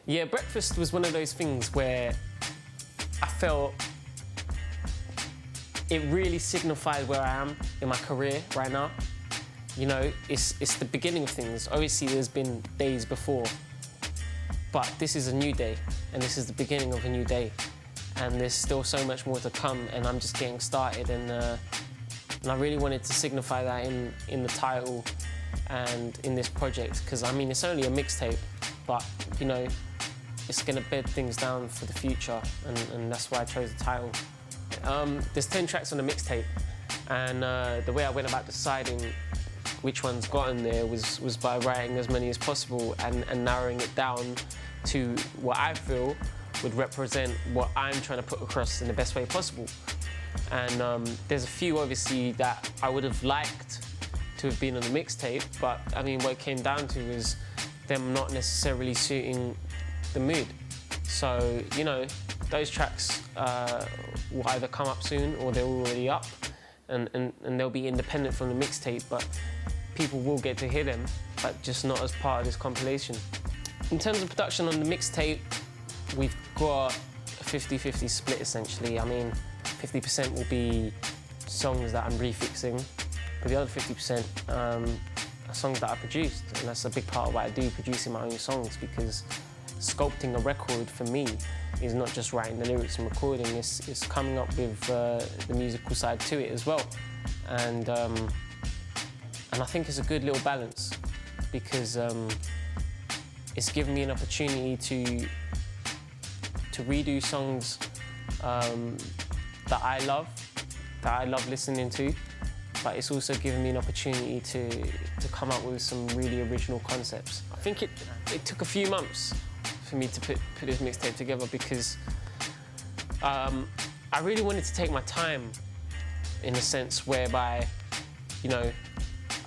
Yeah, Breakfast was one of those things where I felt it really signified where I am in my career right now. You know, it's the beginning of things. Obviously, there's been days before, but this is a new day, and this is the beginning of a new day. And there's still so much more to come, and I'm just getting started. And I really wanted to signify that in the title and in this project, because I mean, it's only a mixtape, but you know, it's gonna bed things down for the future, and that's why I chose the title. There's 10 tracks on the mixtape, and the way I went about deciding which ones got in there was by writing as many as possible and narrowing it down to what I feel would represent what I'm trying to put across in the best way possible. And there's a few, obviously, that I would have liked to have been on the mixtape, but I mean, what it came down to is them not necessarily suiting the mood. So, you know, those tracks will either come up soon or they're already up, and they'll be independent from the mixtape, but people will get to hear them, but just not as part of this compilation. In terms of production on the mixtape, we've got a 50-50 split, essentially. I mean, 50% will be songs that I'm refixing, but the other 50% are songs that I produced, and that's a big part of what I do, producing my own songs, because sculpting a record for me is not just writing the lyrics and recording, it's coming up with the musical side to it as well. And I think it's a good little balance, because it's given me an opportunity to redo songs that I love listening to, but it's also given me an opportunity to come up with some really original concepts. I think it took a few months for me to put this mixtape together, because I really wanted to take my time, in a sense whereby, you know,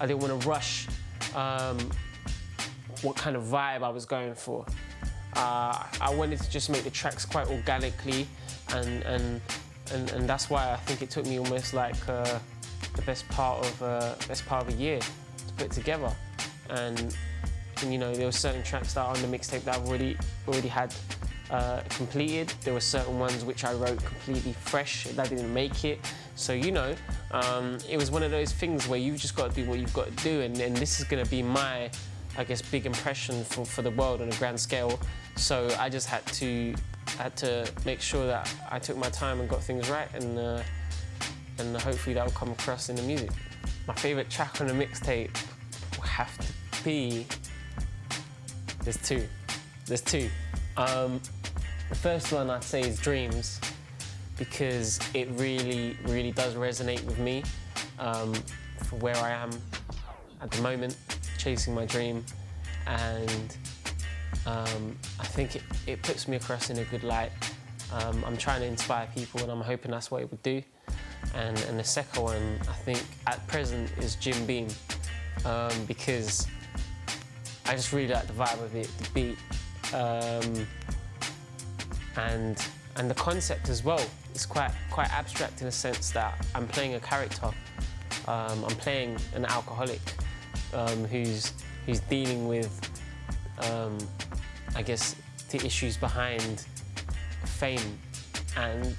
I didn't want to rush what kind of vibe I was going for. I wanted to just make the tracks quite organically, and that's why I think it took me almost like the best part of a year to put it together. And you know, there were certain tracks that are on the mixtape that I've already had completed. There were certain ones which I wrote completely fresh that didn't make it. So, you know, it was one of those things where you've just got to do what you've got to do, and this is going to be my, I guess, big impression for the world on a grand scale. So I just had to make sure that I took my time and got things right, and hopefully that will come across in the music. My favourite track on the mixtape will have to be... There's two. The first one I'd say is Dreams, because it really, really does resonate with me for where I am at the moment, chasing my dream. And I think it puts me across in a good light. I'm trying to inspire people, and I'm hoping that's what it would do. And the second one, I think, at present, is Jim Beam, because I just really like the vibe of it, the beat, and the concept as well. It's quite abstract in a sense that I'm playing a character. I'm playing an alcoholic who's dealing with, I guess, the issues behind fame. And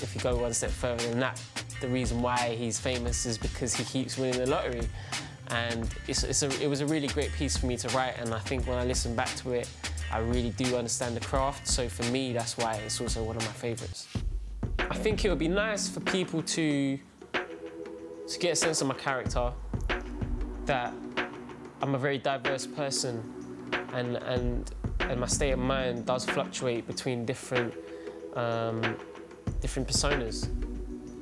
if you go one step further than that, the reason why he's famous is because he keeps winning the lottery. And it was a really great piece for me to write, and I think when I listen back to it, I really do understand the craft. So for me, that's why it's also one of my favourites. I think it would be nice for people to get a sense of my character, that I'm a very diverse person, and my state of mind does fluctuate between different personas.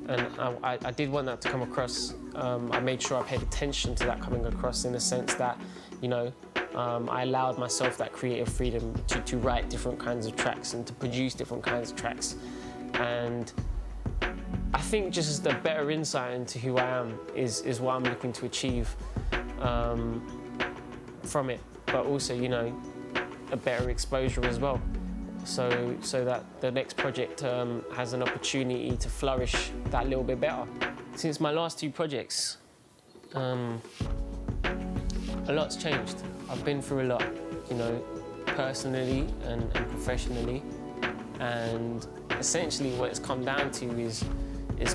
And I did want that to come across. I made sure I paid attention to that coming across, in the sense that, you know, I allowed myself that creative freedom to write different kinds of tracks and to produce different kinds of tracks. And I think just a better insight into who I am is what I'm looking to achieve from it, but also, you know, a better exposure as well. So that the next project has an opportunity to flourish that little bit better. Since my last two projects, a lot's changed. I've been through a lot, you know. personally and professionally. And essentially what it's come down to is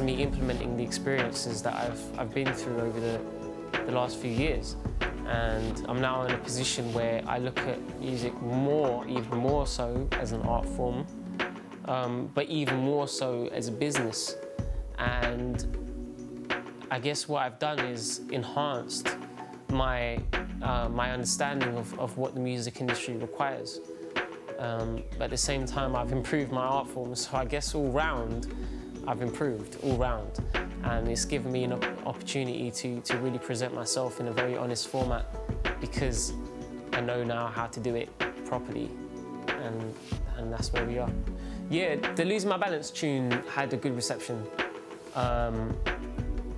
me implementing the experiences that I've been through over the last few years. And I'm now in a position where I look at music even more so as an art form, but even more so as a business. And I guess what I've done is enhanced my understanding of what the music industry requires. But at the same time, I've improved my art form, so I guess all round, I've improved all round. And it's given me an opportunity to really present myself in a very honest format, because I know now how to do it properly, and that's where we are. Yeah, the Lose My Balance tune had a good reception, and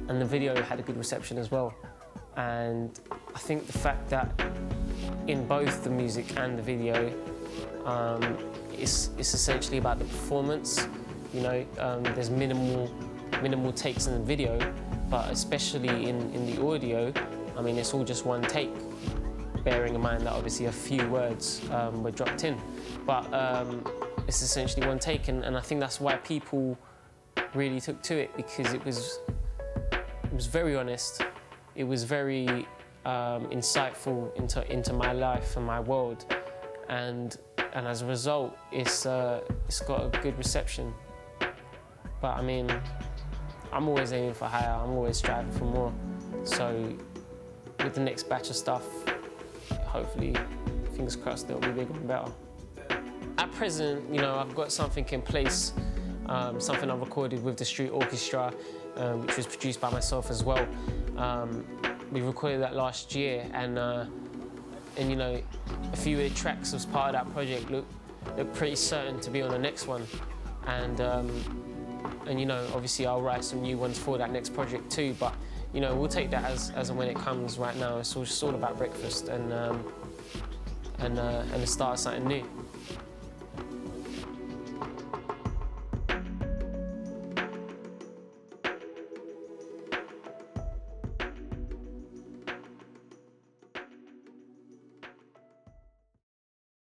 the video had a good reception as well. And I think the fact that in both the music and the video, it's essentially about the performance. You know, there's minimal takes in the video, but especially in the audio, I mean, it's all just one take, bearing in mind that obviously a few words were dropped in. But it's essentially one take, and I think that's why people really took to it, because it was very honest. It was very insightful into my life and my world, and as a result, it's got a good reception. But I mean, I'm always aiming for higher. I'm always striving for more. So with the next batch of stuff, hopefully, fingers crossed, they'll be bigger and better. At present, you know, I've got something in place, something I've recorded with the Street Orchestra, which was produced by myself as well. We recorded that last year, and you know, a few of the tracks as part of that project look pretty certain to be on the next one. And you know, obviously I'll write some new ones for that next project too, but you know, we'll take that as and when it comes. Right now, it's just all about breakfast and the start of something new.